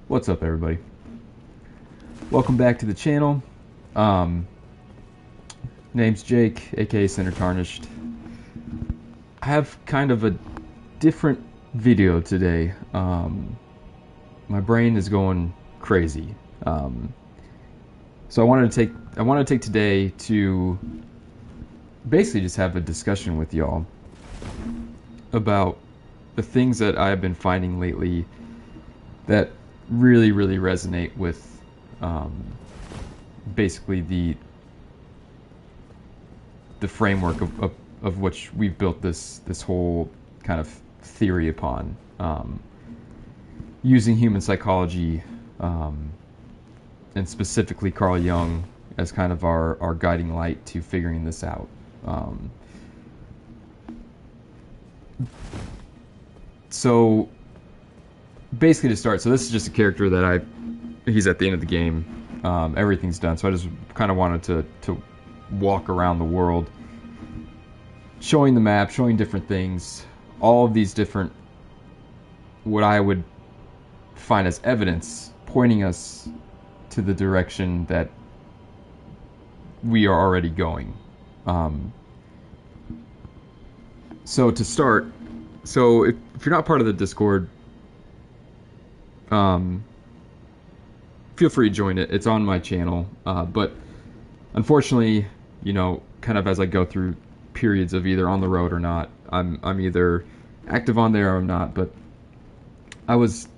What's up, everybody? Welcome back to the channel. Name's Jake, aka Center Tarnished. I have kind of a different video today. My brain is going crazy. So I wanted to take today to basically just have a discussion with y'all about the things that I've been finding lately that really resonate with basically the framework of which we've built this whole kind of theory upon, using human psychology, and specifically Carl Jung as kind of our guiding light to figuring this out. So basically, to start, so this is just a character that he's at the end of the game. Everything's done, so I just kind of wanted to walk around the world, showing the map, showing different things, all of these different, what I would find as evidence, pointing us to the direction that we are already going. So to start, so if you're not part of the Discord, feel free to join it. It's on my channel, but unfortunately, you know, kind of as I go through periods of either on the road or not, I'm either active on there or I'm not. But I was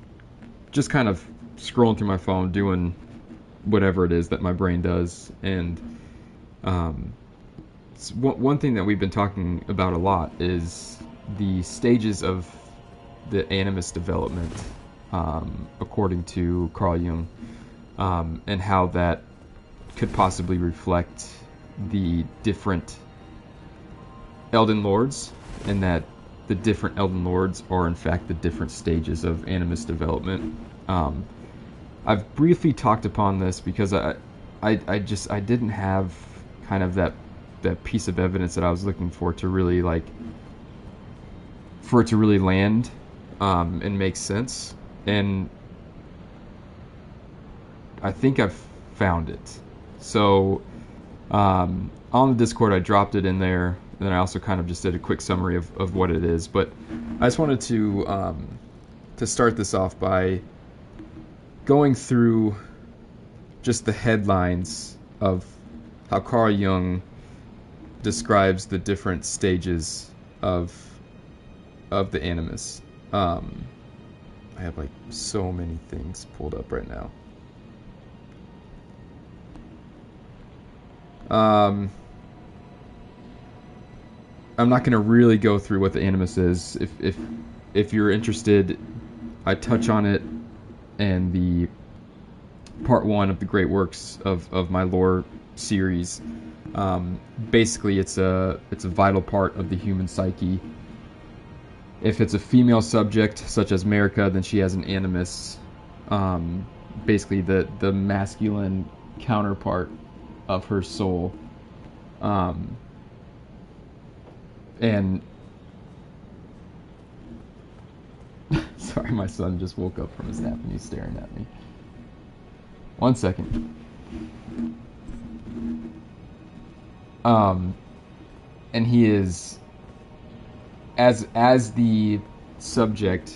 just kind of scrolling through my phone, doing whatever it is that my brain does, and one thing that we've been talking about a lot is the stages of the animist development, according to Carl Jung, and how that could possibly reflect the different Elden Lords, and that the different Elden Lords are in fact the different stages of animist development. I've briefly talked upon this because I didn't have kind of that piece of evidence that I was looking for to really for it to really land and make sense. And I think I've found it. So on the Discord, I dropped it in there, and then I also kind of just did a quick summary of what it is. But I just wanted to start this off by going through just the headlines of how Carl Jung describes the different stages of the animus. I have like so many things pulled up right now. I'm not going to really go through what the animus is. If you're interested, I touch on it in the part 1 of the Great Works of my lore series. Basically, it's a vital part of the human psyche. If it's a female subject, such as Marika, then she has an animus, basically the masculine counterpart of her soul. And sorry, my son just woke up from his nap and he's staring at me. 1 second. And he is, as the subject,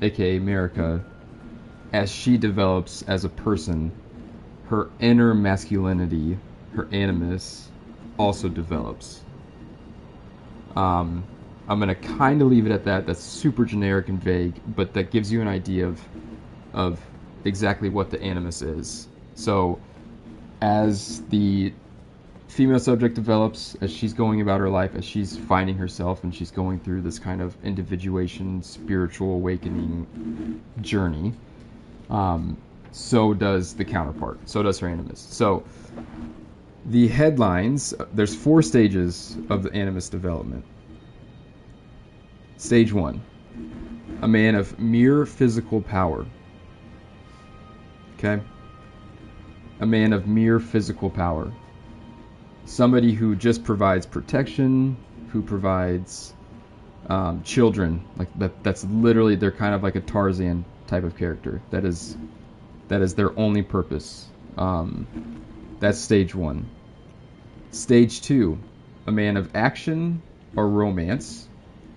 aka Marika, as she develops as a person, her inner masculinity, her animus, also develops. I'm going to kind of leave it at that. That's super generic and vague, but that gives you an idea of exactly what the animus is. So, as the female subject develops, as she's going about her life, as she's finding herself, and she's going through this kind of individuation, spiritual awakening journey, so does the counterpart. So does her animus. So, the headlines, there's 4 stages of the animus development. Stage 1, a man of mere physical power. Okay? A man of mere physical power. somebody who just provides protection, who provides children. Like that's literally, they're kind of like a Tarzan type of character. That is their only purpose. That's stage 1. Stage 2, a man of action or romance,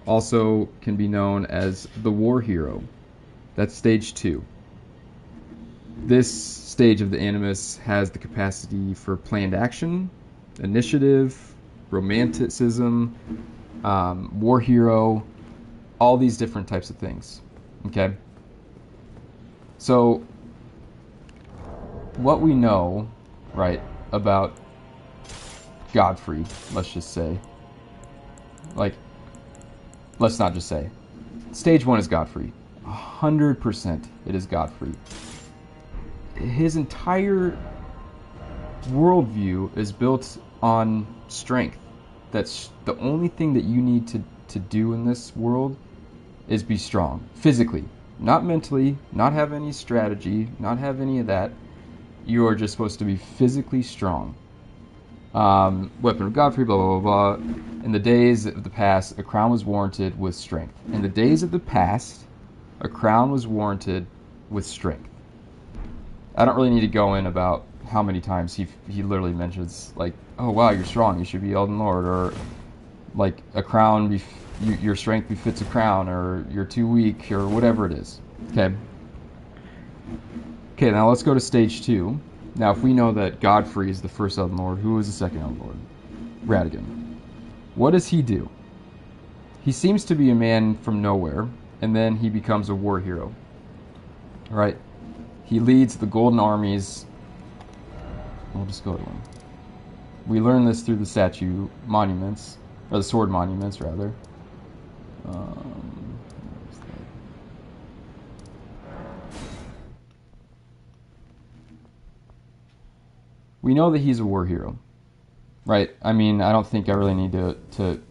also can be known as the war hero. That's stage 2. This stage of the animus has the capacity for planned action, initiative, romanticism, war hero, all these different types of things. Okay? So, what we know, right, about Godfrey, let's just say, like, let's not just say, stage 1 is Godfrey. 100% it is Godfrey. His entire worldview is built on strength. That's the only thing that you need to do in this world is be strong. Physically. Not mentally, not have any strategy, not have any of that. You are just supposed to be physically strong. Weapon of Godfrey, blah, blah, blah, blah. In the days of the past, a crown was warranted with strength. In the days of the past, a crown was warranted with strength. I don't really need to go in about how many times he literally mentions, like, oh wow, you're strong, you should be Elden Lord, or like a crown, your strength befits a crown, or you're too weak, or whatever it is. Okay. Okay, now let's go to stage 2. Now, if we know that Godfrey is the first Elden Lord, who is the second Elden Lord? Radagon. What does he do? He seems to be a man from nowhere, and then he becomes a war hero. Right? He leads the golden armies. We'll just go to him. We learn this through the statue monuments, or the sword monuments, rather. We know that he's a war hero, right? I mean, I don't think I really need to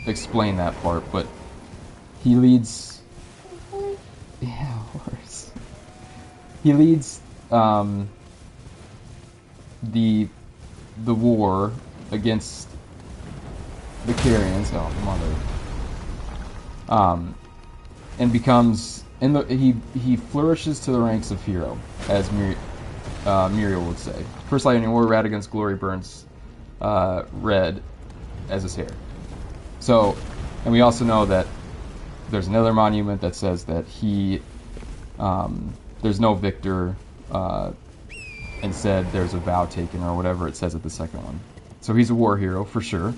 explain that part, but he leads. Yeah, horse. He leads the war against the Carians, and becomes he flourishes to the ranks of hero, as Muriel would say. First light in war, Radagon's glory burns red as his hair. So, and we also know that there's another monument that says that there's no victor, instead there's a vow taken, or whatever it says at the second one. So he's a war hero for sure.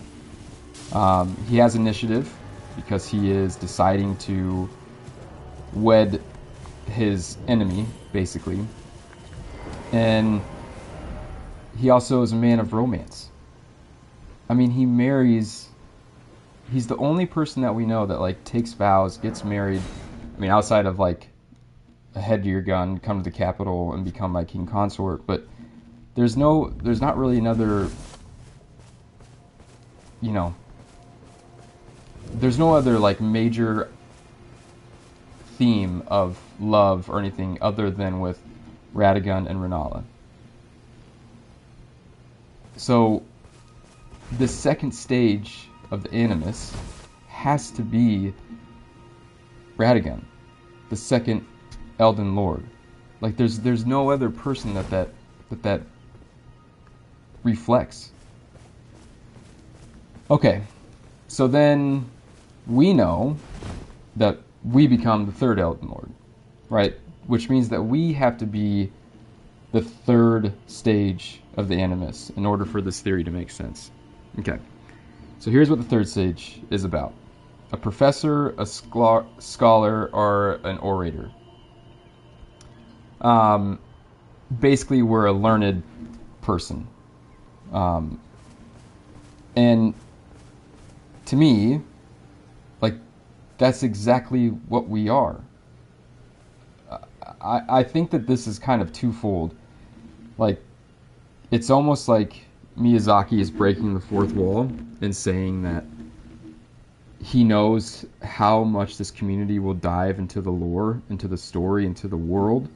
He has initiative because he is deciding to wed his enemy, basically. And he also is a man of romance. I mean, he's the only person that we know that, like, takes vows, gets married. I mean, outside of, like, a head to your gun, come to the capital and become my king consort, but there's not really another, there's no other, like, major theme of love or anything other than with Radagon and Renala. So the second stage of the Animus has to be Radagon, the second Elden Lord. Like, there's no other person that reflects. Okay, so then we know that we become the third Elden Lord, right? Which means that we have to be the third stage of the Animus in order for this theory to make sense. Okay, so here's what the third stage is about. A professor, a scholar, or an orator. Basically, we're a learned person. And to me, like, that's exactly what we are. I think that this is kind of twofold. Like, it's almost like Miyazaki is breaking the fourth wall and saying that he knows how much this community will dive into the lore, into the story, into the world.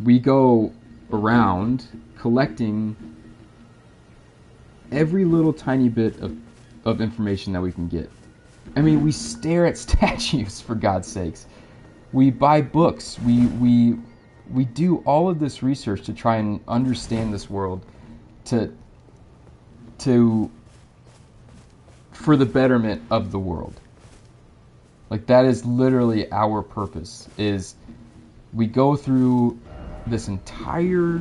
We go around collecting every little tiny bit of information that we can get. I mean, we stare at statues, for God's sakes. We buy books. We do all of this research to try and understand this world, to for the betterment of the world. Like, that is literally our purpose. Is we go through this entire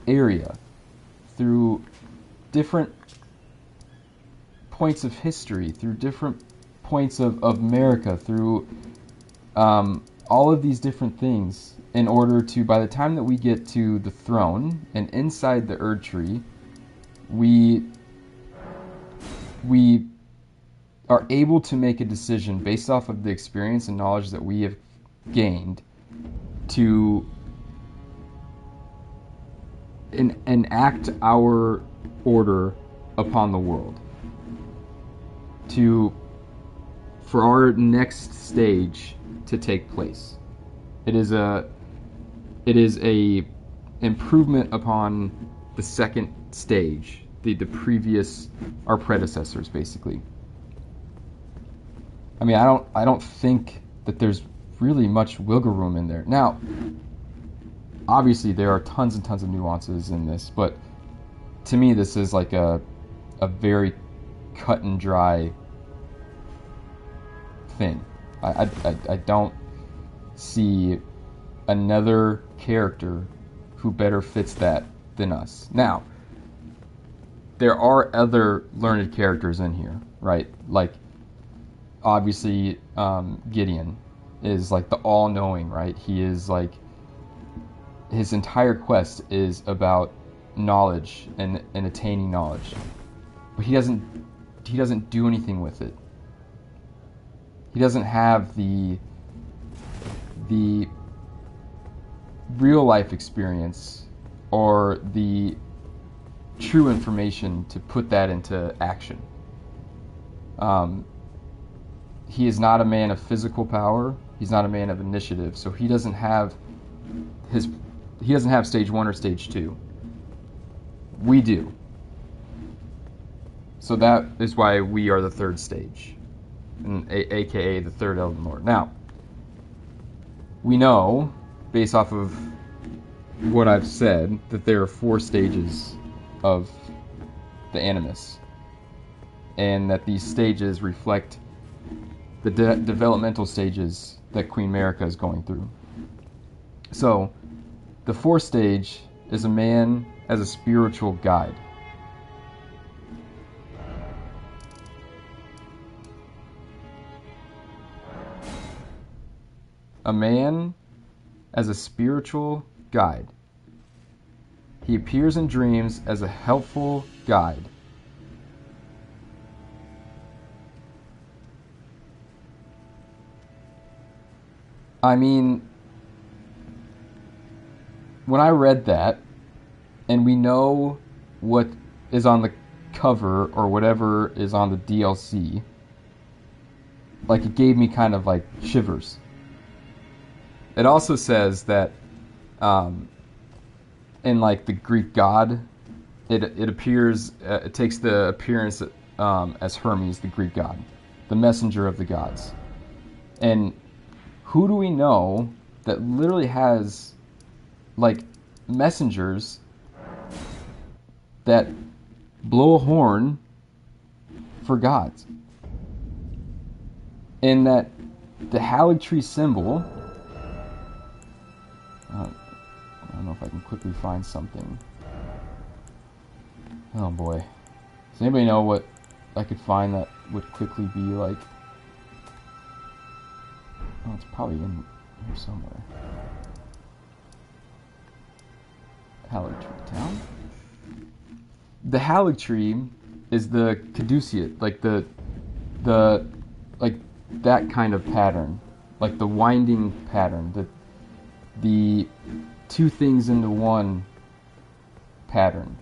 area, through different points of history, through different points of America, through all of these different things, in order to, by the time that we get to the throne and inside the Erd Tree, we are able to make a decision based off of the experience and knowledge that we have gained to enact our order upon the world, for our next stage to take place. It is a improvement upon the second stage, the previous, our predecessors, basically. I mean, I don't think that there's really much wiggle room in there. Now, obviously there are tons and tons of nuances in this, but to me this is like a very cut and dry thing. I don't see another character who better fits that than us. Now, there are other learned characters in here, right? Like, obviously, Gideon is like the all-knowing, right? He is like, his entire quest is about knowledge and attaining knowledge, but he doesn't do anything with it. He doesn't have the real life experience or the true information to put that into action. He is not a man of physical power. He's not a man of initiative, so he doesn't have stage 1 or stage 2. We do. So that is why we are the third stage, aka the third Elden Lord. Now, we know, based off of what I've said, that there are 4 stages of the Animus, and that these stages reflect the developmental stages that Queen Marika is going through. So, the 4th stage is a man as a spiritual guide. A man as a spiritual guide. He appears in dreams as a helpful guide. I mean, when I read that, and we know what is on the cover or whatever is on the DLC, like, it gave me kind of like shivers. It also says that in like the Greek god, it appears, it takes the appearance as Hermes, the Greek god, the messenger of the gods. And who do we know that literally has like messengers that blow a horn for gods? And that the Halig Tree symbol, I don't know if I can quickly find something. Oh boy. Does anybody know what I could find that would quickly be like? Oh, it's probably in here somewhere. Halig Tree Town? The Halig Tree is the caduceate, like the like that kind of pattern, like the winding pattern, the two things into one pattern.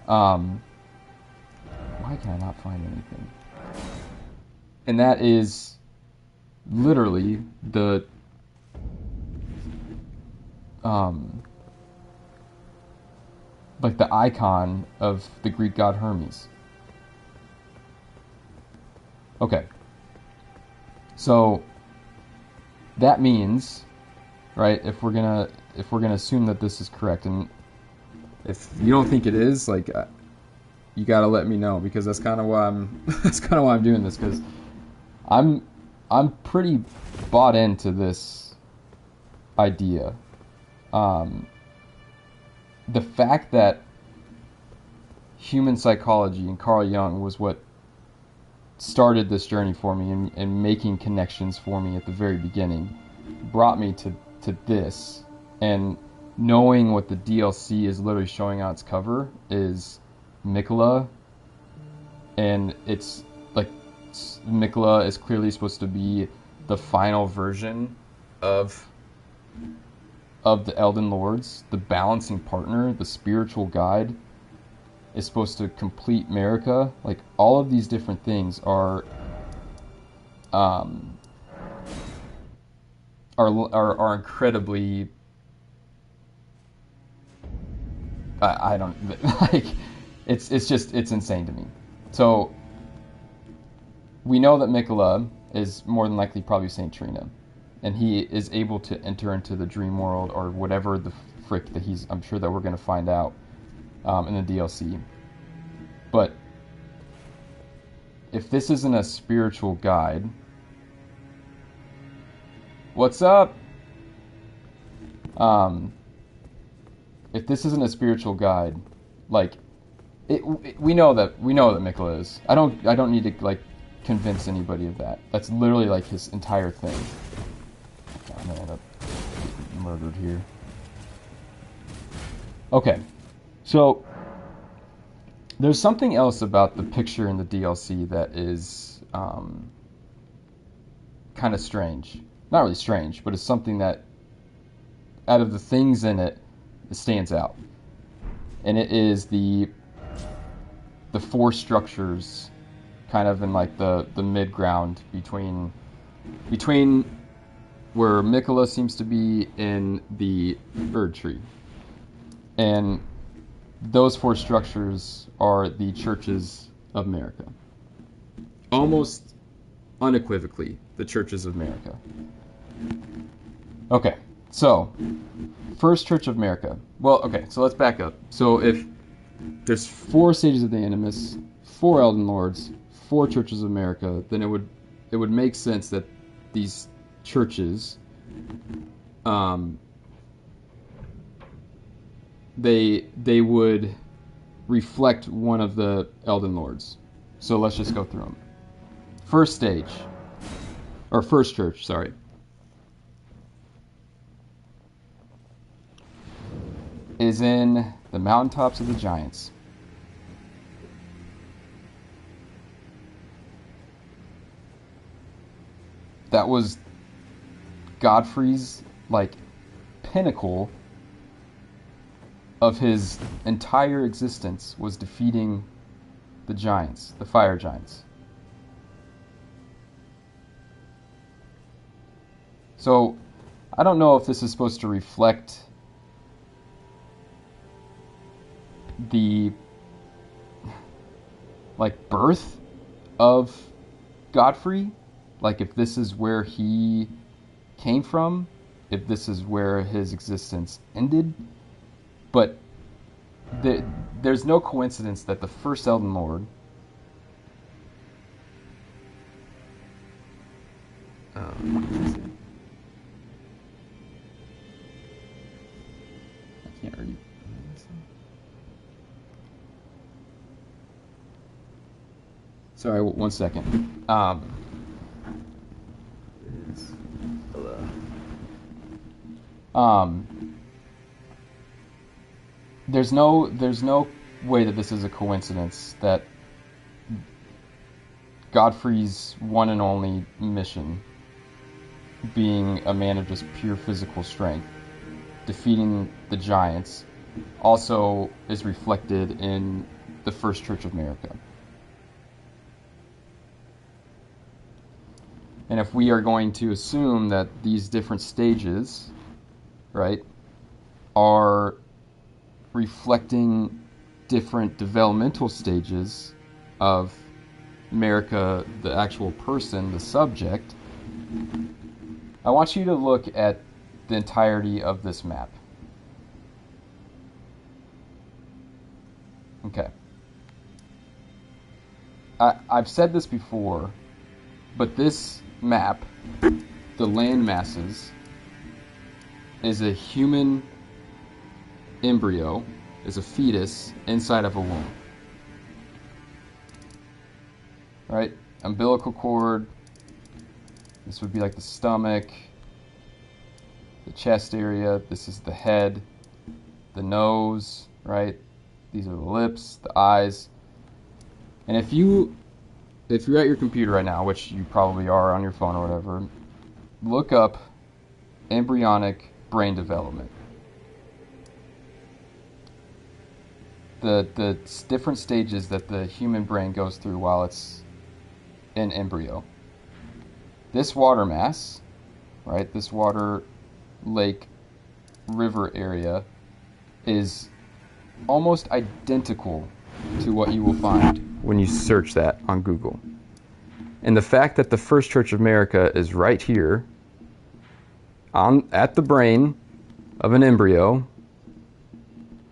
Why can I not find anything? And that is literally the like the icon of the Greek god Hermes. Okay. So that means, right, if we're gonna assume that this is correct, and if you don't think it is, like, you gotta let me know, because that's kind of why I'm that's kind of why I'm doing this, because I'm pretty bought into this idea. The fact that human psychology and Carl Jung was what started this journey for me, and making connections for me at the very beginning, brought me to this. And knowing what the DLC is literally showing on its cover is Mikola, and it's like Mikola is clearly supposed to be the final version of the Elden Lords, the balancing partner, the spiritual guide, is supposed to complete America. Like, all of these different things are incredibly, I don't like, it's insane to me. So we know that Mikola is more than likely probably Saint Trina, and he is able to enter into the dream world, or whatever the frick that I'm sure that we're going to find out in the DLC. But if this isn't a spiritual guide, what's up? If this isn't a spiritual guide, like, we know that Mikola is. I don't need to, like, convince anybody of that. That's literally, like, his entire thing. I'm gonna end up getting murdered here. Okay, so there's something else about the picture in the DLC that is kind of strange. Not really strange, but it's something that, out of the things in it, it stands out. And it is the four structures, kind of in, like, the mid-ground between where Mikola seems to be in the Erd Tree. And those four structures are the churches of America. Almost unequivocally, the churches of America. Okay, so, first Church of America. Well, okay, so let's back up. So if there's 4 stages of the Animus, 4 Elden Lords, 4 churches of America, then it would make sense that these churches, they would reflect one of the Elden Lords. So let's just go through them. First stage, or first church, sorry, is in the mountaintops of the Giants. That was Godfrey's, like, pinnacle of his entire existence, was defeating the giants, the fire giants. So I don't know if this is supposed to reflect the, like, birth of Godfrey, like, if this is where he came from, if this is where his existence ended. But there's no coincidence that the first Elden Lord, I can't read. Sorry, one second. There's no way that this is a coincidence that Godfrey's one and only mission, being a man of just pure physical strength, defeating the giants, also is reflected in the First Church of America. And if we are going to assume that these different stages, right, are reflecting different developmental stages of America, the actual person, the subject, I want you to look at the entirety of this map. Okay. I've said this before, but this map, the land masses, is a human embryo, is a fetus inside of a womb. Right? Umbilical cord. This would be like the stomach, the chest area. This is the head, the nose, right? These are the lips, the eyes. And if you're at your computer right now, which you probably are on your phone or whatever, look up embryonic brain development. The different stages that the human brain goes through while it's in embryo. This water mass, right, this water, lake, river area is almost identical to what you will find when you search that on Google. And the fact that the First Church of America is right here at the brain of an embryo,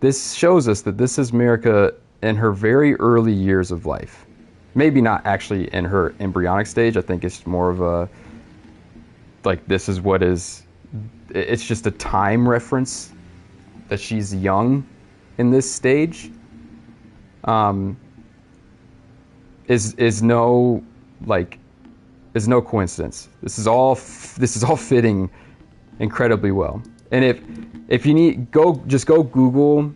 this shows us that this is America in her very early years of life. Maybe not actually in her embryonic stage. I think it's more of a, like, this is what is, it's just a time reference that she's young in this stage. Is no coincidence. This is all fitting incredibly well. And if you need, just go Google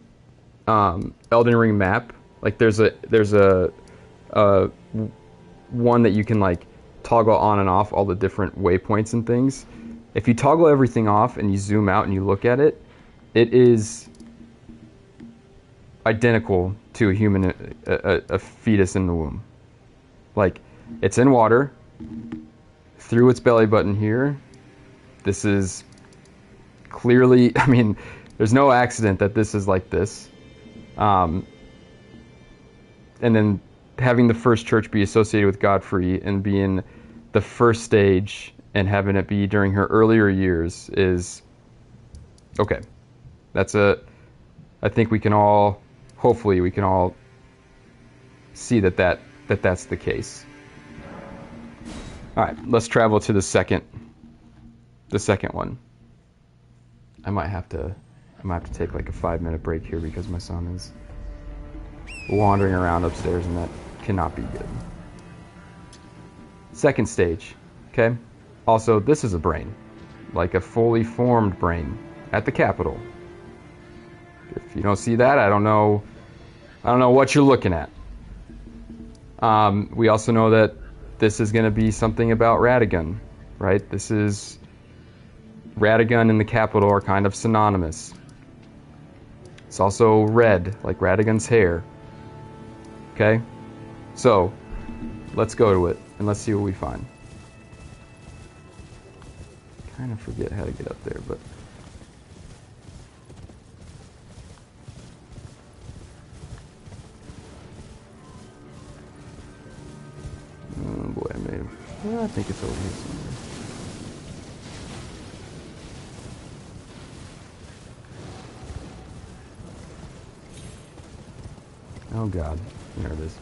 Elden Ring map. Like there's a one that you can like toggle on and off all the different waypoints and things. If you toggle everything off and you zoom out and you look at it, it is identical to a human, a fetus in the womb. Like, it's in water, through its belly button here. This is clearly, I mean, there's no accident that this is like this. And then having the first church be associated with Godfrey and being the first stage and having it be during her earlier years is, okay. I think we can all, hopefully we can all see that's the case. All right, let's travel to the second one. I might have to take like a 5-minute break here because my son is wandering around upstairs and that cannot be good. Second stage, okay? Also, this is a brain, like a fully formed brain at the Capitol. If you don't see that, I don't know what you're looking at. We also know that this is going to be something about Radigan, right? This is Radigan and the Capitol are kind of synonymous. It's also red, like Radigan's hair. Okay? So, let's go to it and let's see what we find. Kind of forget how to get up there, but oh boy, I think it's over here somewhere. Oh God, there it is.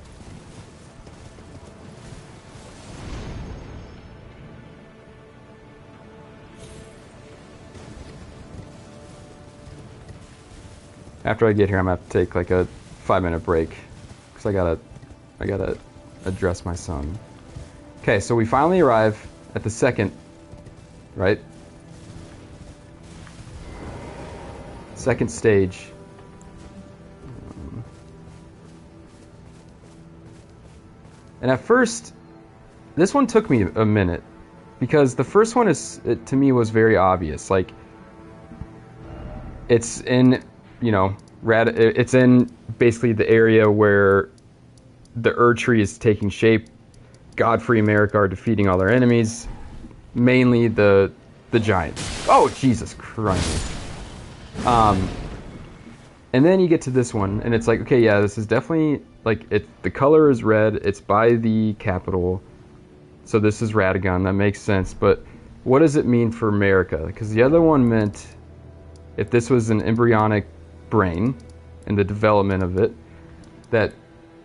After I get here, I'm gonna have to take like a 5-minute break because I gotta address my son. Okay, so we finally arrive at the second, right? Second stage. And at first, this one took me a minute because the first one to me was very obvious. Like, it's in, it's in basically the area where the Ur tree is taking shape. Godfrey and Merrick are defeating all their enemies, mainly the giants. Oh, Jesus Christ. And then you get to this one, and it's like, okay, yeah, this is definitely, like, the color is red, it's by the capital, so this is Radagon, that makes sense, but what does it mean for America? Because the other one meant, if this was an embryonic brain, and the development of it, that,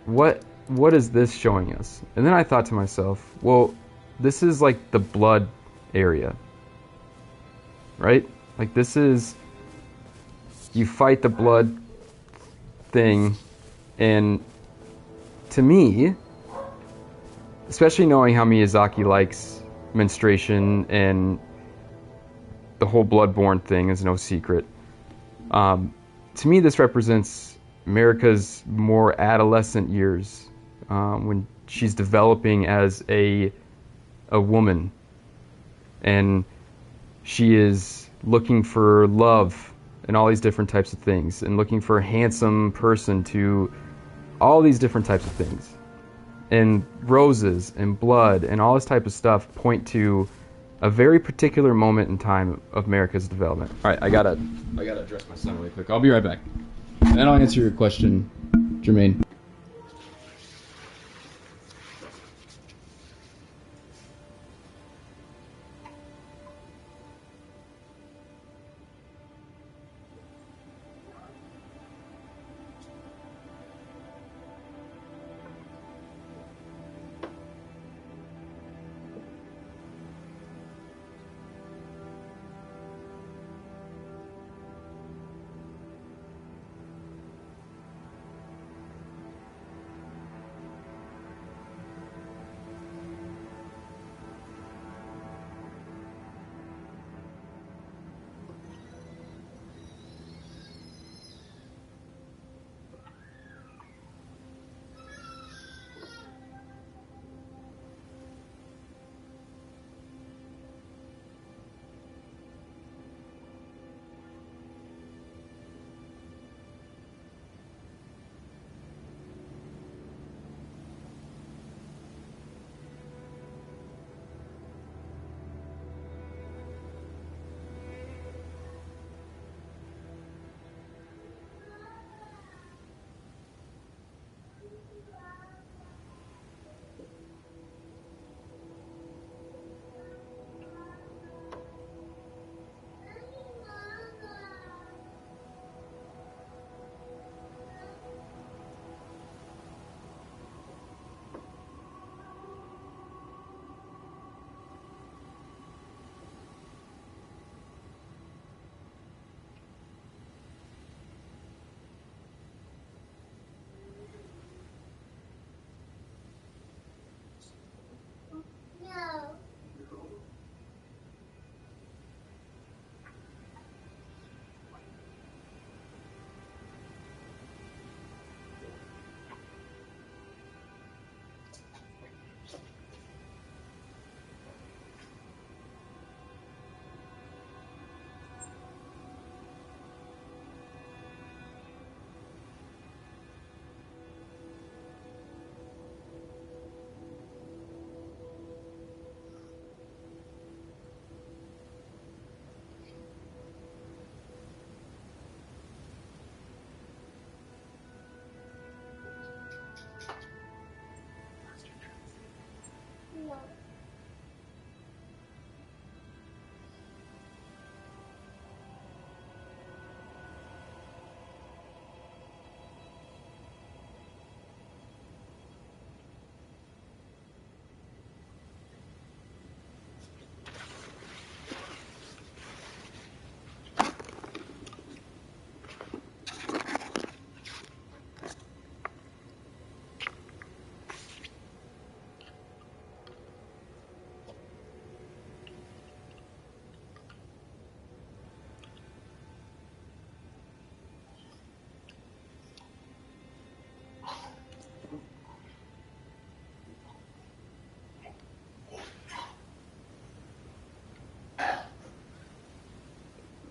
what is this showing us? And then I thought to myself, well, this is like the blood area, right? Like, this is, you fight the blood thing, and to me, especially knowing how Miyazaki likes menstruation and the whole bloodborne thing is no secret, to me this represents America's more adolescent years, when she's developing as a woman, and she is looking for love and all these different types of things, and looking for a handsome person, to all these different types of things. And roses and blood and all this type of stuff point to a very particular moment in time of America's development. All right, I gotta address my son really quick. I'll be right back, and then I'll answer your question, Jermaine.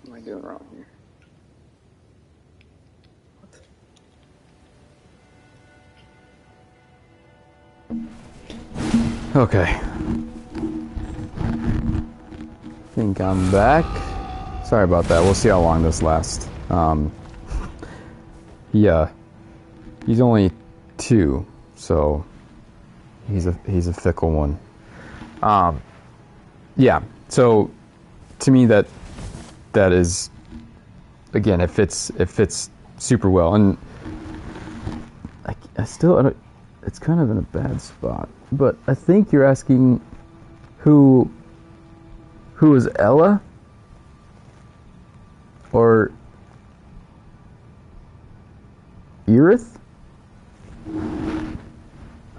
What am I doing wrong here? Okay. Think I'm back. Sorry about that. We'll see how long this lasts. He's only 2, so he's a fickle one. Yeah. So to me, that is, again, it fits super well, and I don't, it's kind of in a bad spot. But I think you're asking who is Ella, or Erith?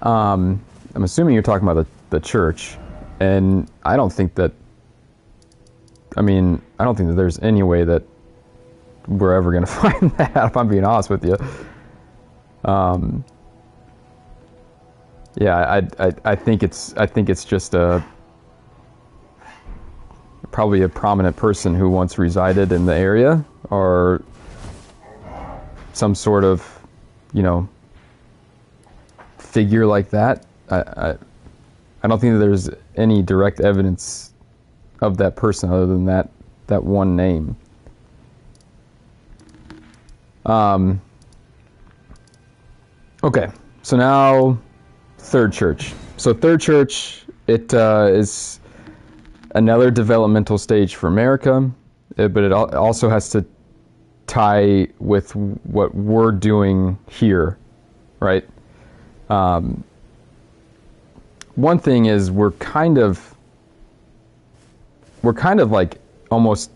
I'm assuming you're talking about the church, and I don't think that there's any way that we're ever going to find that out, if I'm being honest with you. Yeah, I think it's just probably a prominent person who once resided in the area, or some sort of, figure like that. I don't think that there's any direct evidence of that person other than that one name. Okay, so now Third Church. So Third Church, it is another developmental stage for America, but it also has to tie with what we're doing here, right? One thing is we're kind of like almost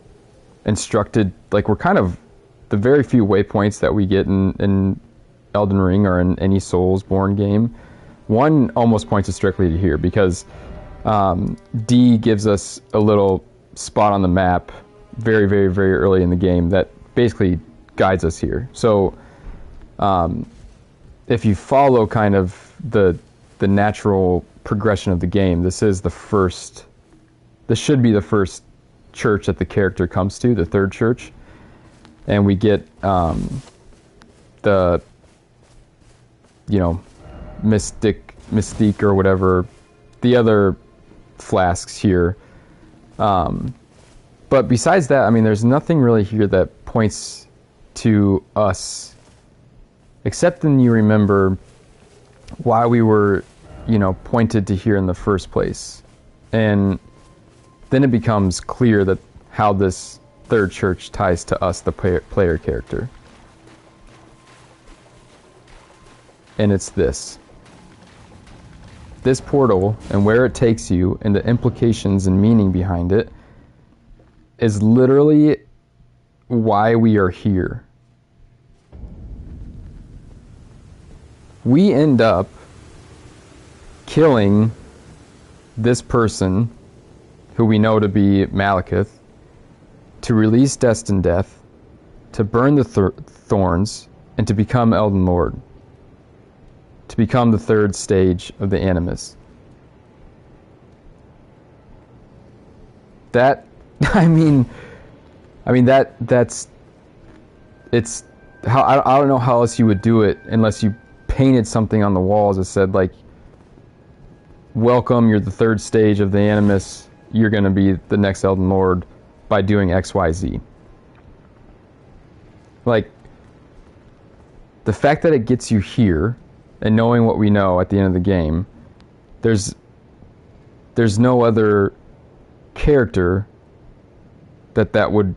instructed, like we're kind of the very few waypoints that we get in Elden Ring or in any Soulsborne game. One almost points us directly to here, because D gives us a little spot on the map very, very, very early in the game that basically guides us here. So if you follow kind of the natural progression of the game, this should be the first church that the character comes to, the Third Church, and we get the mystique or whatever, the other flasks here. But besides that, there's nothing really here that points to us, except when you remember why we were, pointed to here in the first place. And then it becomes clear that how this Third Church ties to us, the player character. And it's this portal, and where it takes you, and the implications and meaning behind it, is literally why we are here. We end up killing this person, who we know to be Malekith, to release Destined Death, to burn the thorns, and to become Elden Lord. To become the third stage of the Animus. That's it's how, I don't know how else you would do it unless you painted something on the walls that said, like, welcome, you're the third stage of the Animus, you're going to be the next Elden Lord by doing XYZ. Like, the fact that it gets you here, and knowing what we know at the end of the game, there's no other character that would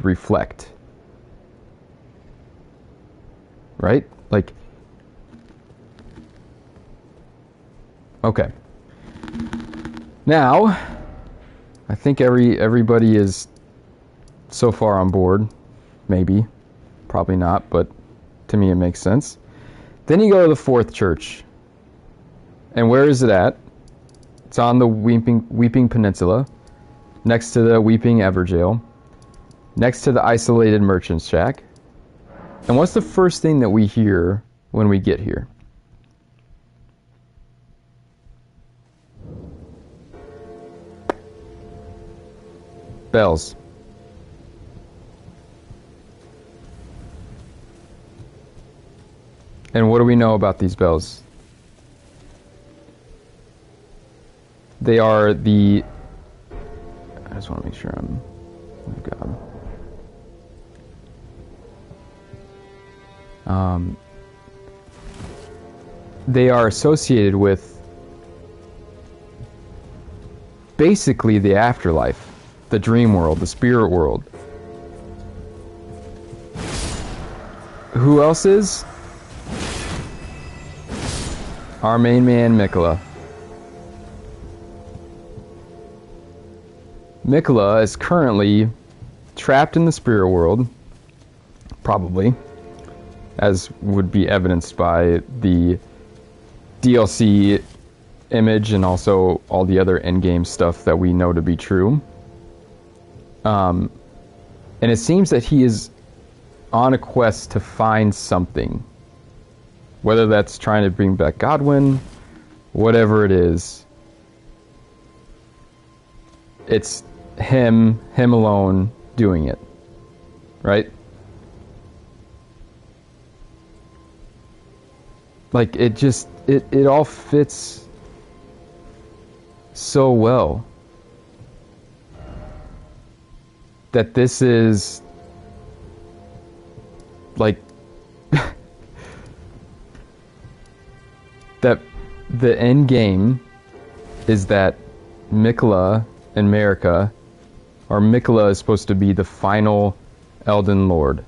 reflect. Right? Like, okay. Now, I think everybody is so far on board. Maybe. Probably not, but to me it makes sense. Then you go to the Fourth Church. And where is it at? It's on the Weeping Peninsula, next to the Weeping Everjail, next to the isolated Merchant's Shack. And what's the first thing that we hear when we get here? Bells. And what do we know about these bells? They are the... I just want to make sure I'm... Oh God. They are associated with basically the afterlife, the dream world, the spirit world. Who else is? Our main man, Mikola. Mikola is currently trapped in the spirit world, probably, as would be evidenced by the DLC image and also all the other endgame stuff that we know to be true. And it seems that he is on a quest to find something. Whether that's trying to bring back Godwin, whatever it is. It's him alone doing it. Right? Like, it all fits so well. That this is like that the end game is that Mikola and Marika, or Mikola is supposed to be the final Elden Lord.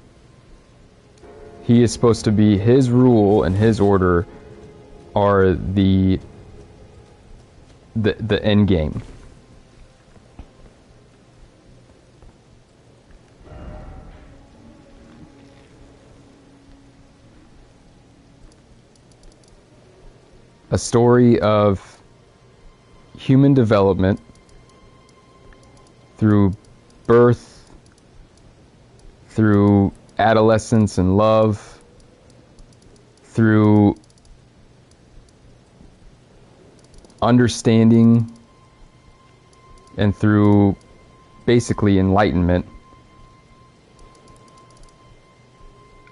He is supposed to be, his rule and his order are the end game. A story of human development through birth, through adolescence and love, through understanding, and through basically enlightenment,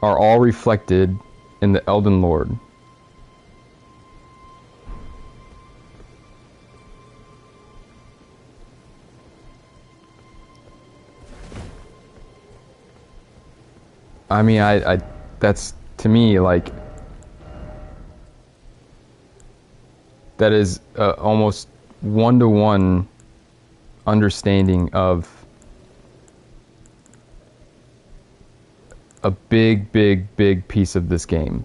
are all reflected in the Elden Lord. I mean, I that's, to me, like, that is almost one-to-one understanding of a big piece of this game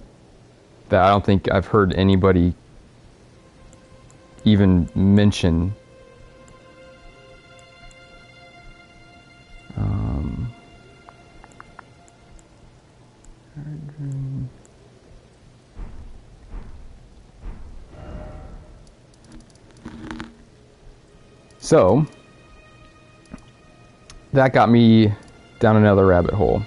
that I don't think I've heard anybody even mention. So, that got me down another rabbit hole.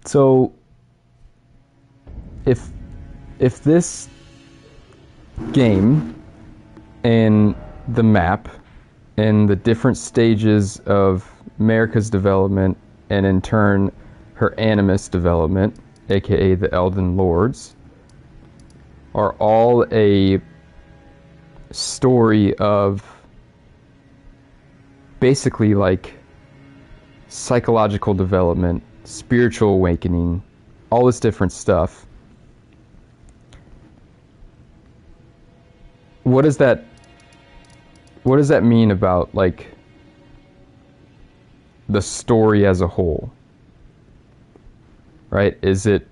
So, if this game and the map and the different stages of Marika's development, and in turn her animus development, aka the Elden Lords, are all a story of basically like psychological development, spiritual awakening, all this different stuff. What does that mean about, like, the story as a whole? Right? Is it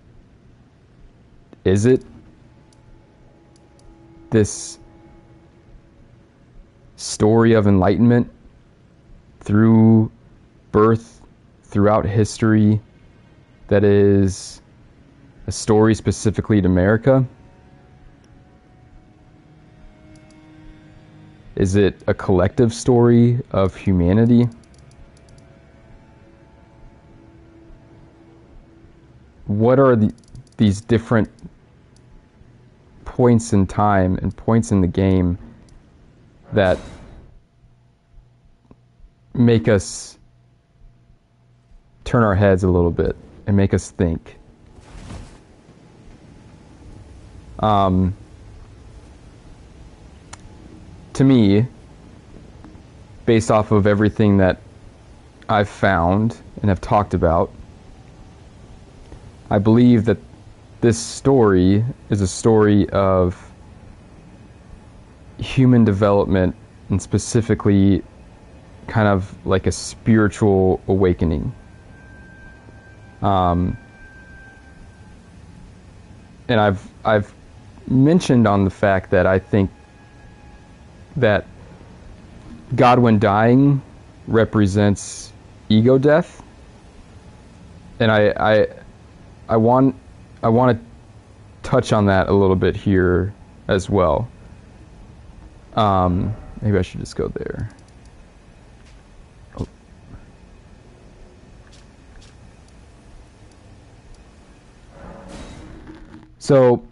this story of enlightenment through birth, throughout history, that is a story specifically to Marika? Is it a collective story of humanity? What are these different points in time and points in the game that make us turn our heads a little bit and make us think? To me, based off of everything that I've found and have talked about, I believe that this story is a story of human development, and specifically kind of like a spiritual awakening. And I've mentioned on the fact that I think that God, when dying, represents ego death, and I want to touch on that a little bit here as well. Maybe I should just go there. Oh. So,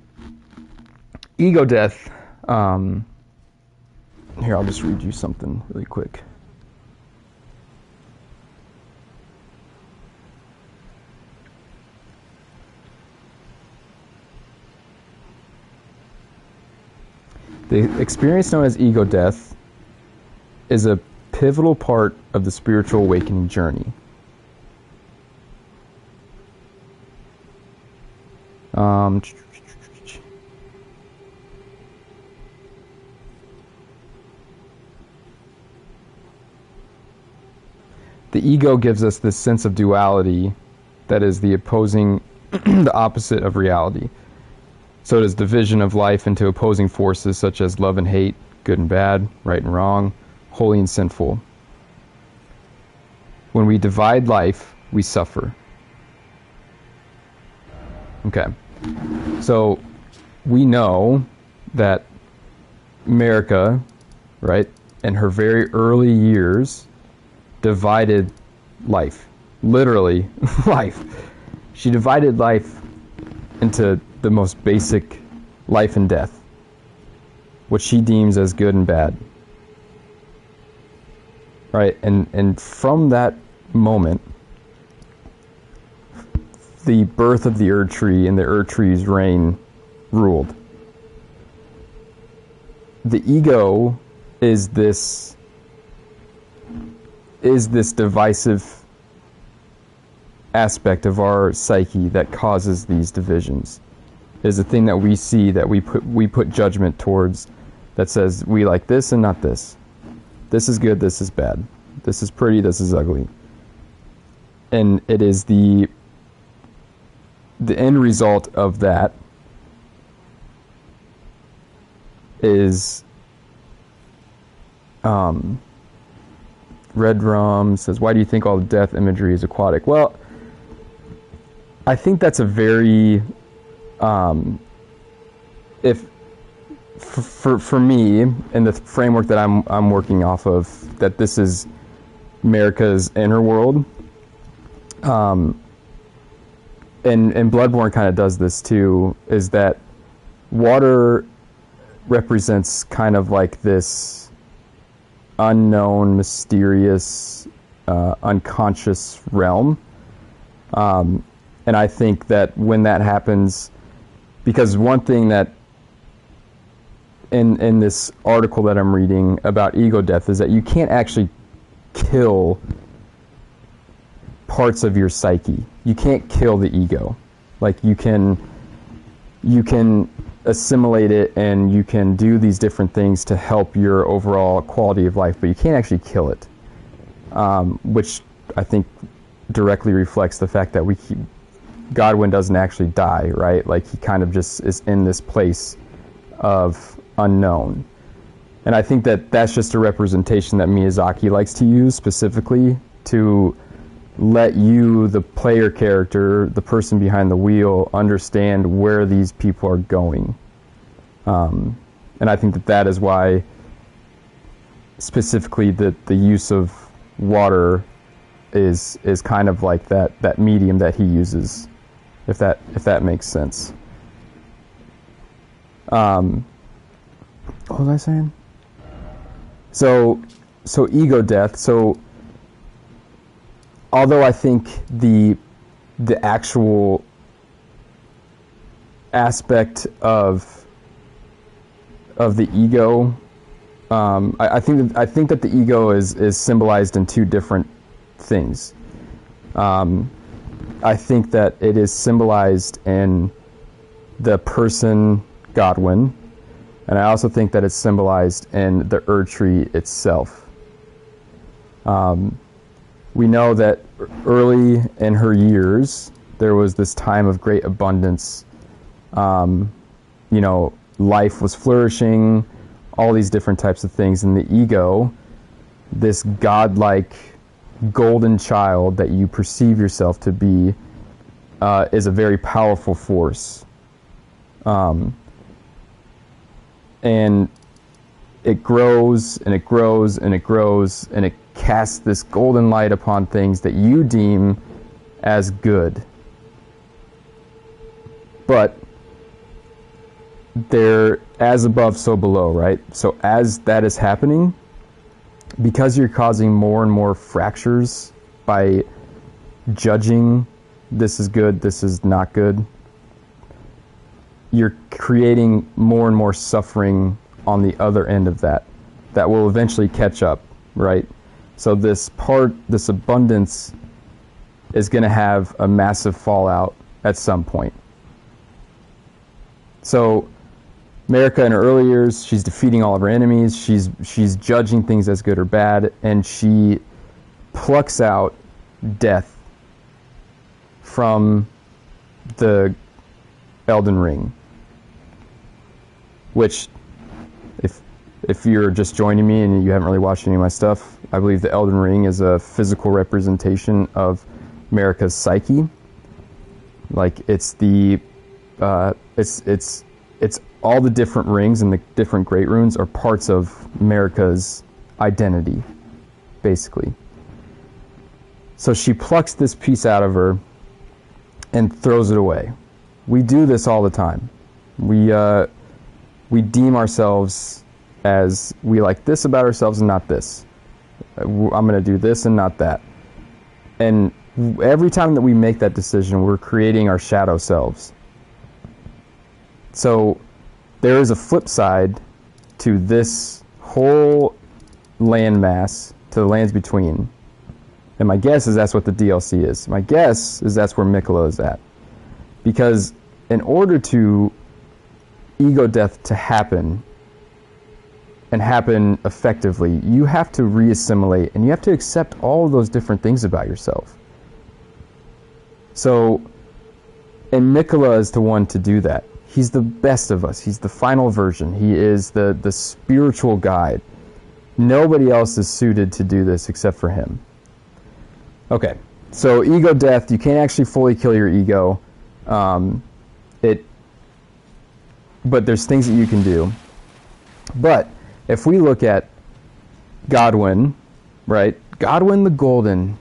ego death. Here, I'll just read you something really quick. The experience known as ego death is a pivotal part of the spiritual awakening journey. The ego gives us this sense of duality that is the opposite of reality. So it is division of life into opposing forces such as love and hate, good and bad, right and wrong, holy and sinful. When we divide life, we suffer. Okay. So we know that America, right, in her very early years, divided life. Literally, life. She divided life into the most basic life and death, what she deems as good and bad. Right? And from that moment, the birth of the Erd Tree and the Erd Tree's reign ruled. The ego is this divisive aspect of our psyche that causes these divisions. It is a thing that we see, that we put judgment towards, that says we like this and not this. This is good, this is bad. This is pretty, this is ugly. And it is the end result of that is Red Rum says, why do you think all the death imagery is aquatic? Well, I think that's a very for me, in the framework that I'm working off of, that this is America's inner world, and Bloodborne kind of does this too, is that water represents kind of like this unknown, mysterious, unconscious realm. And I think that when that happens, because one thing that in this article that I'm reading about ego death is that you can't actually kill parts of your psyche. You can't kill the ego. Like you can assimilate it, and you can do these different things to help your overall quality of life, but you can't actually kill it, which I think directly reflects the fact that Godwin doesn't actually die, right? Like he kind of just is in this place of unknown. And I think that that's just a representation that Miyazaki likes to use specifically to let you, the player character, the person behind the wheel, understand where these people are going. And I think that is why specifically the use of water is kind of like that medium that he uses, if that makes sense. What was I saying? So ego death. So although I think the actual aspect of the ego, I think that the ego is symbolized in two different things. I think that it is symbolized in the person Godwin, and I also think that it's symbolized in the Erd tree itself. We know that early in her years, there was this time of great abundance. Life was flourishing, all these different types of things. And the ego, this godlike golden child that you perceive yourself to be, is a very powerful force. And it grows and it grows and it grows, and it casts this golden light upon things that you deem as good. But they're as above, so below, right? So as that is happening, because you're causing more and more fractures by judging this is good, this is not good, you're creating more and more suffering on the other end of that will eventually catch up, right? So this abundance is going to have a massive fallout at some point. So America in her early years, she's defeating all of her enemies, she's judging things as good or bad, and she plucks out death from the Elden Ring, which, if you're just joining me and you haven't really watched any of my stuff, I believe the Elden Ring is a physical representation of America's psyche. Like, it's all the different rings and the different great runes are parts of America's identity, basically. So she plucks this piece out of her and throws it away. We do this all the time. We deem ourselves as, we like this about ourselves and not this. I'm going to do this and not that. And every time that we make that decision, we're creating our shadow selves. So there is a flip side to this whole landmass, to the lands between. And my guess is that's what the DLC is. My guess is that's where Mikola is at. Because in order to ego death to happen, and happen effectively, you have to reassimilate, and you have to accept all of those different things about yourself. So, and Mikola is the one to do that. He's the best of us. He's the final version. He is the spiritual guide. Nobody else is suited to do this except for him. Okay, so ego death, you can't actually fully kill your ego. But there's things that you can do. But if we look at Godwin, right? Godwin the golden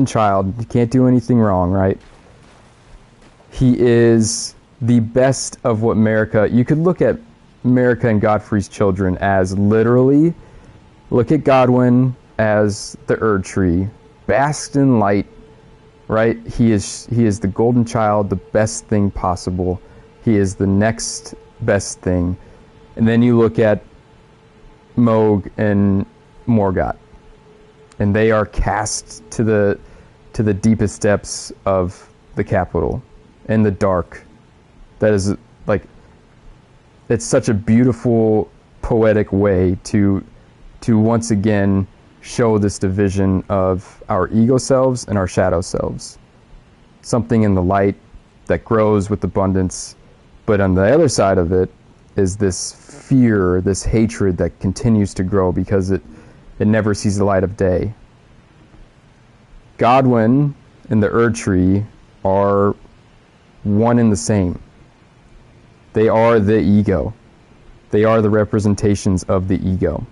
child, he can't do anything wrong, right? He is the best of what America, you could look at America and Godfrey's children as literally, look at Godwin as the Erd tree, basked in light, right? He is the golden child, the best thing possible. He is the next best thing. And then you look at Moog and Morgott, and they are cast to the deepest depths of the capital, in the dark. That is, like, it's such a beautiful, poetic way to once again show this division of our ego selves and our shadow selves. Something in the light that grows with abundance, but on the other side of it is this fear, this hatred that continues to grow because it never sees the light of day. Godwin and the Erd tree are one and the same. They are the ego. They are the representations of the ego.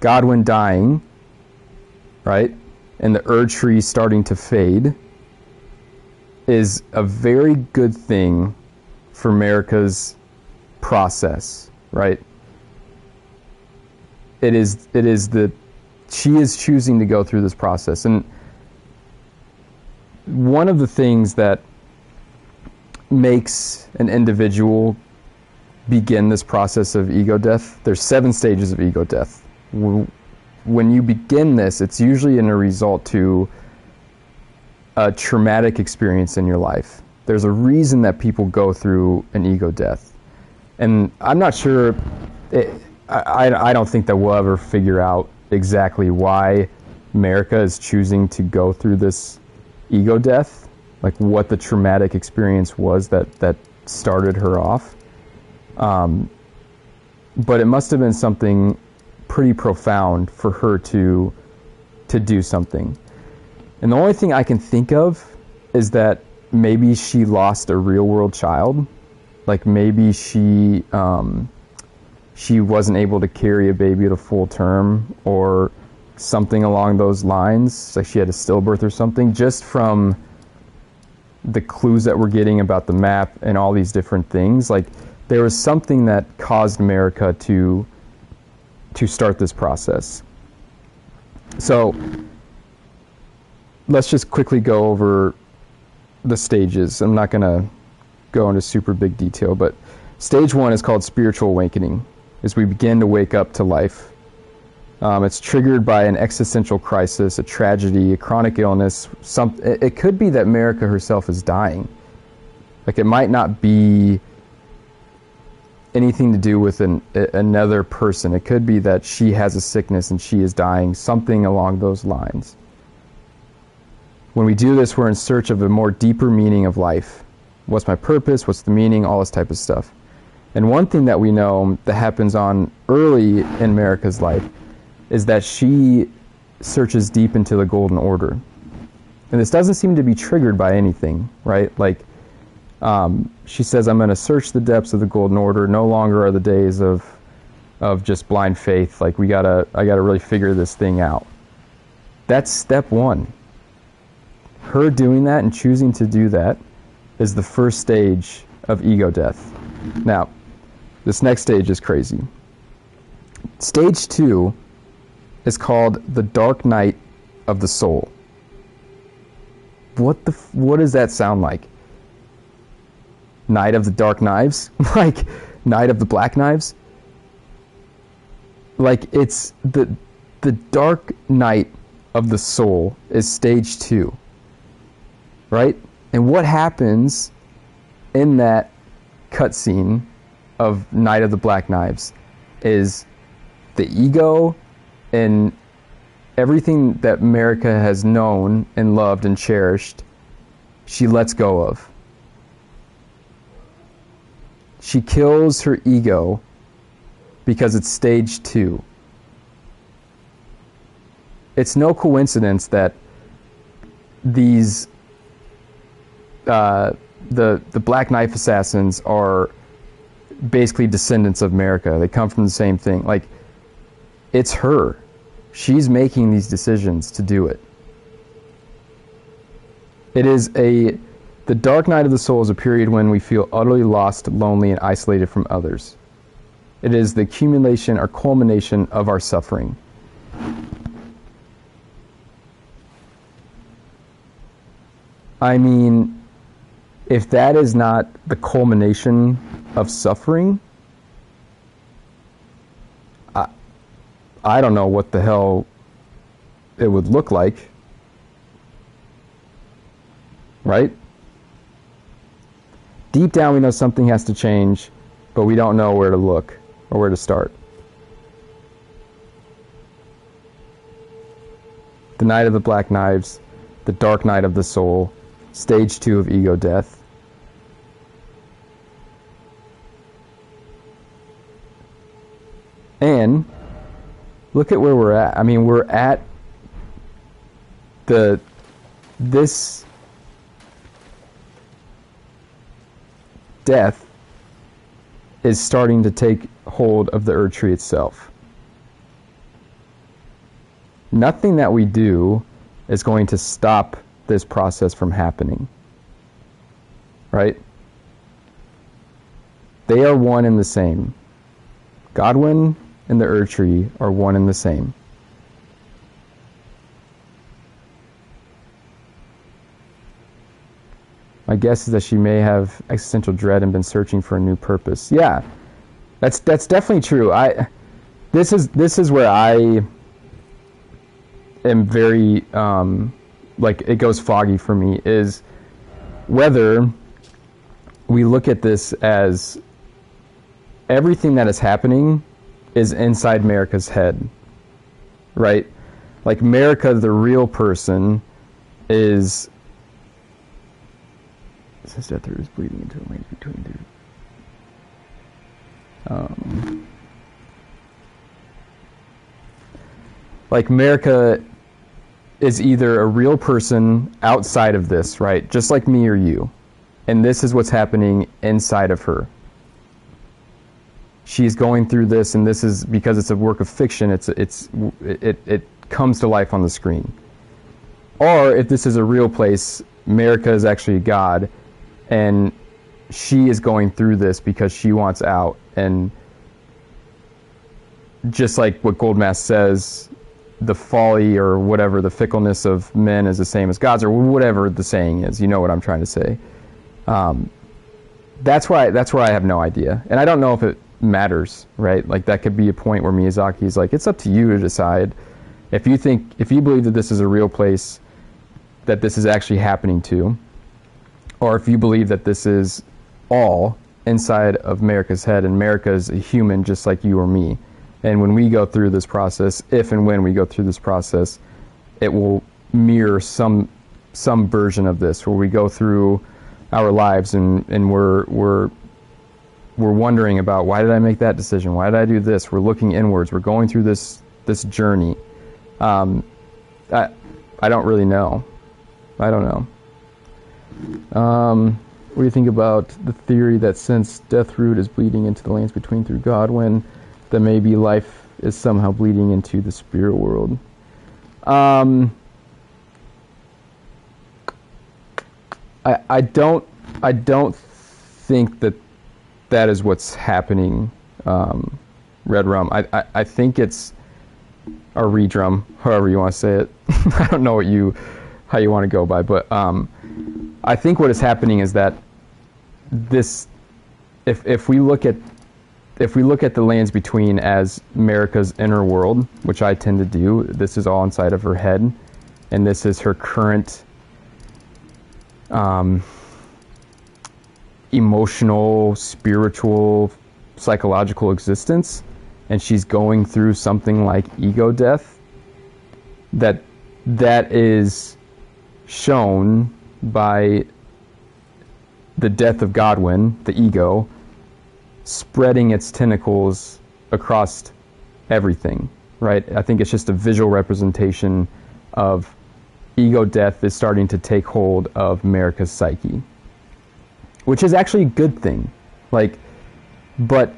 Godwin dying, right, and the Erd tree starting to fade is a very good thing for America's process, right? She is choosing to go through this process. And one of the things that makes an individual begin this process of ego death, there's 7 stages of ego death. when you begin this, it's usually in a result to a traumatic experience in your life. There's a reason that people go through an ego death. And I'm not sure, I don't think that we'll ever figure out exactly why America is choosing to go through this ego death, like what the traumatic experience was that started her off. But it must have been something pretty profound for her to do something. And the only thing I can think of is that maybe she lost a real world child. Like maybe she wasn't able to carry a baby to full term or something along those lines. Like she had a stillbirth or something, just from the clues that we're getting about the map and all these different things. Like there was something that caused America to start this process. So let's just quickly go over the stages. I'm not going to go into super big detail, but stage 1 is called spiritual awakening, as we begin to wake up to life. It's triggered by an existential crisis, a tragedy, a chronic illness. It could be that America herself is dying. Like it might not be anything to do with another person. It could be that she has a sickness and she is dying, something along those lines. When we do this, we're in search of a more deeper meaning of life. What's my purpose? What's the meaning? All this type of stuff. And one thing that we know that happens on early in America's life is that she searches deep into the golden order. And this doesn't seem to be triggered by anything, right? Like, she says, I'm going to search the depths of the golden order. No longer are the days of just blind faith. Like, I gotta really figure this thing out. That's step 1. Her doing that and choosing to do that is the first stage of ego death. Now, this next stage is crazy. Stage 2 is called the dark night of the soul. What does that sound like? Night of the dark knives? Like Night of the black knives? Like it's the dark night of the soul is stage 2. Right? And what happens in that cutscene of Night of the Black Knives is the ego and everything that America has known and loved and cherished, she lets go of. She kills her ego because it's stage 2. It's no coincidence that these the Black Knife assassins are basically descendants of America. They come from the same thing. Like, it's her. She's making these decisions to do it. The dark night of the soul is a period when we feel utterly lost, lonely, and isolated from others. It is the accumulation or culmination of our suffering. I mean, if that is not the culmination of suffering, I don't know what the hell it would look like. Right? Deep down we know something has to change, but we don't know where to look or where to start. The Night of the Black Knives, the dark night of the soul, stage 2 of ego death. And look at where we're at. I mean, we're at this death is starting to take hold of the Erd Tree itself. Nothing that we do is going to stop this process from happening. Right? They are one and the same. Godwin and the Erd Tree are one and the same. My guess is that she may have existential dread and been searching for a new purpose. Yeah, that's definitely true. this is where I am very like it goes foggy for me, is whether we look at this as everything that is happening is inside America's head, right? Like America, the real person, is says death root is bleeding into the lanes between two. Like America is either a real person outside of this, right? Just like me or you. And this is what's happening inside of her. She's going through this, and this is because it's a work of fiction. It comes to life on the screen. Or if this is a real place, America is actually God, and she is going through this because she wants out. And just like what Goldmass says, the folly or whatever, the fickleness of men is the same as God's, or whatever the saying is. You know what I'm trying to say. That's why I have no idea, and I don't know if it matters, right? Like that could be a point where Miyazaki's like, it's up to you to decide if you believe that this is a real place, that this is actually happening to, or if you believe that this is all inside of America's head, and America is a human just like you or me. And when we go through this process, if and when we go through this process, it will mirror some version of this, where we go through our lives and we're wondering about, why did I make that decision? Why did I do this? We're looking inwards. We're going through this journey. I don't really know. I don't know. What do you think about the theory that since death root is bleeding into the lanes between through God, when that maybe life is somehow bleeding into the spirit world? I don't think that is what's happening, Red Rum. I think it's a redrum, however you want to say it. I don't know how you want to go by, but I think what is happening is that this, if we look at the lands between as America's inner world, which I tend to do, this is all inside of her head, and this is her current emotional, spiritual, psychological existence, and she's going through something like ego death, that is shown by the death of Godwin, the ego, spreading its tentacles across everything, right? I think it's just a visual representation of ego death is starting to take hold of America's psyche, which is actually a good thing. But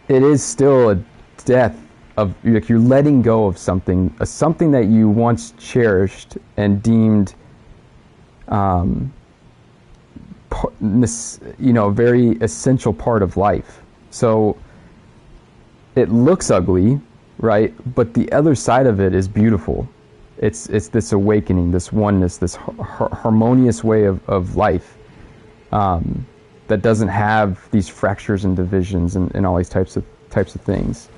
it is still a death of, like, you're letting go of something that you once cherished and deemed, very essential part of life. So it looks ugly, right? But the other side of it is beautiful. It's this awakening, this oneness, this harmonious way of life, that doesn't have these fractures and divisions and all these types of things.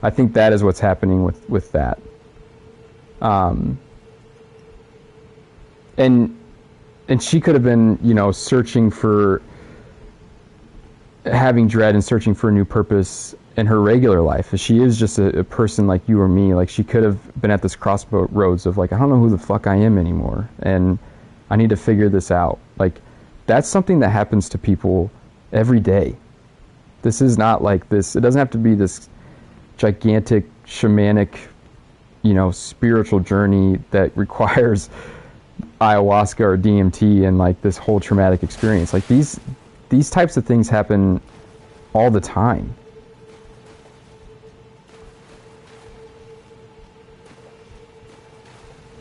I think that is what's happening with that. And she could have been, searching for, having dread and searching for a new purpose in her regular life. She is just a person like you or me. Like, she could have been at this crossroads of, like, I don't know who the fuck I am anymore, and I need to figure this out. Like, that's something that happens to people every day. This is not like this. It doesn't have to be this gigantic shamanic, spiritual journey that requires ayahuasca or DMT and like this whole traumatic experience. Like, these types of things happen all the time.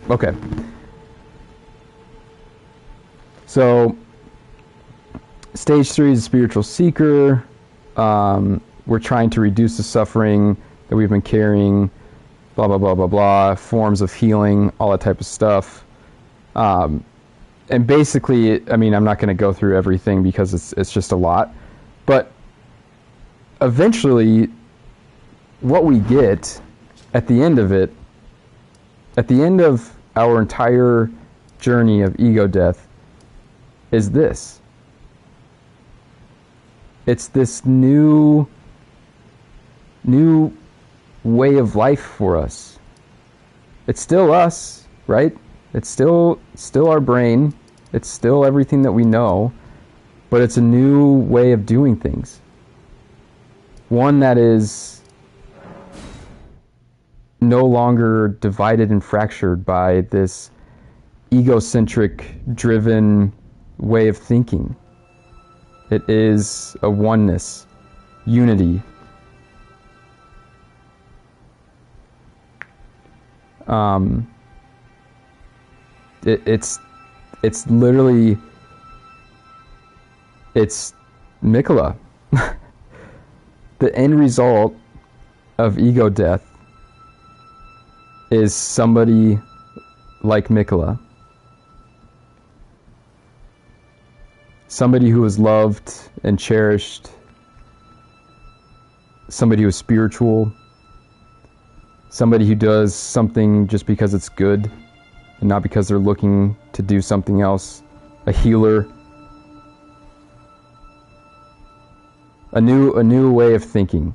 Okay. So, stage 3 is a spiritual seeker. We're trying to reduce the suffering that we've been carrying, blah, blah, blah, blah, blah, forms of healing, all that type of stuff. And basically, I'm not going to go through everything because it's just a lot. But eventually, what we get at the end of it, at the end of our entire journey of ego death, is this. It's this new way of life for us. It's still us, right? It's still our brain. It's still everything that we know, but it's a new way of doing things. One that is no longer divided and fractured by this egocentric, driven way of thinking. It is a oneness, unity. It's literally, it's Mikola. The end result of ego death is somebody like Mikola. Somebody who is loved and cherished. Somebody who is spiritual. Somebody who does something just because it's good and not because they're looking to do something else. A healer. A new way of thinking.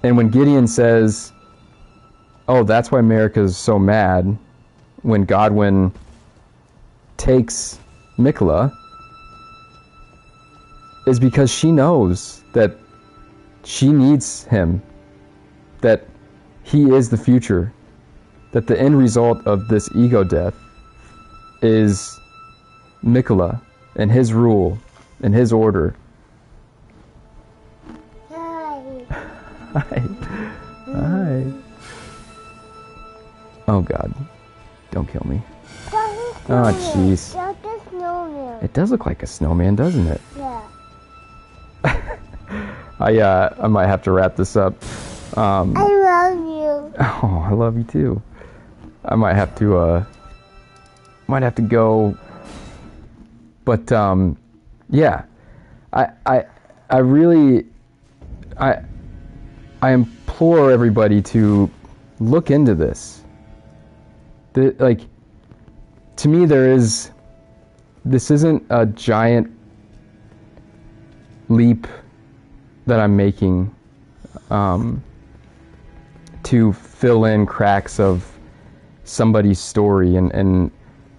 And when Gideon says, oh, that's why America is so mad when Godwin takes Mikola, is because she knows that she needs him, that he is the future, that the end result of this ego death is Mikola and his rule and his order. Hi. Hi. Oh God. Don't kill me. Oh jeez. It does look like a snowman, doesn't it? Yeah. I might have to wrap this up. I love you. Oh, I love you too. I might have to go. But yeah. I really I implore everybody to look into this. To me, this isn't a giant leap that I'm making to fill in cracks of somebody's story and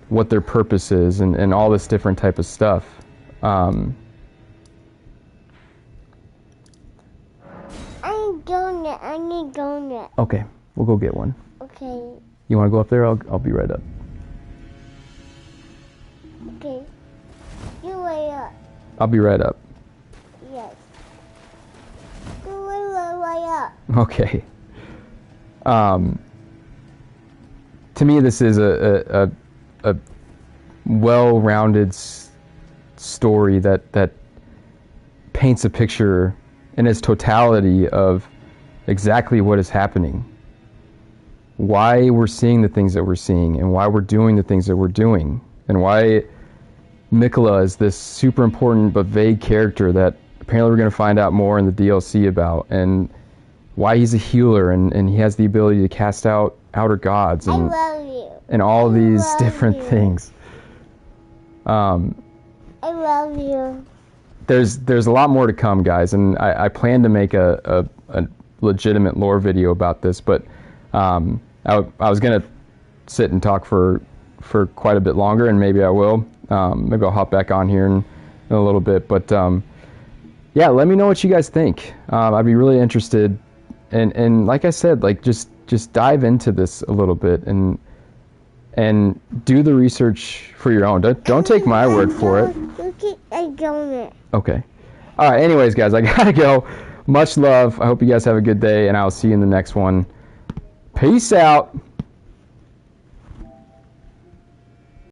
what their purpose is and all this different type of stuff. I need donut. Okay, we'll go get one. Okay. You want to go up there? I'll be right up. Okay. You wait up. I'll be right up. Yes. You wait up. Okay. To me, this is a well-rounded story that paints a picture in its totality of exactly what is happening, why we're seeing the things that we're seeing, and why we're doing the things that we're doing, and why Mikola is this super important but vague character that apparently we're going to find out more in the DLC about, and why he's a healer and he has the ability to cast out outer gods and I love you. And all these different you. things. I love you. There's a lot more to come, guys, and I plan to make a legitimate lore video about this, but I was gonna sit and talk for quite a bit longer, and maybe I will. Maybe I'll hop back on here in a little bit, but yeah, let me know what you guys think. I'd be really interested, and like I said, like just dive into this a little bit and do the research for your own. Don't take my word for it. I don't. Okay. All right. Anyways, guys, I gotta go. Much love. I hope you guys have a good day, and I'll see you in the next one. Peace out.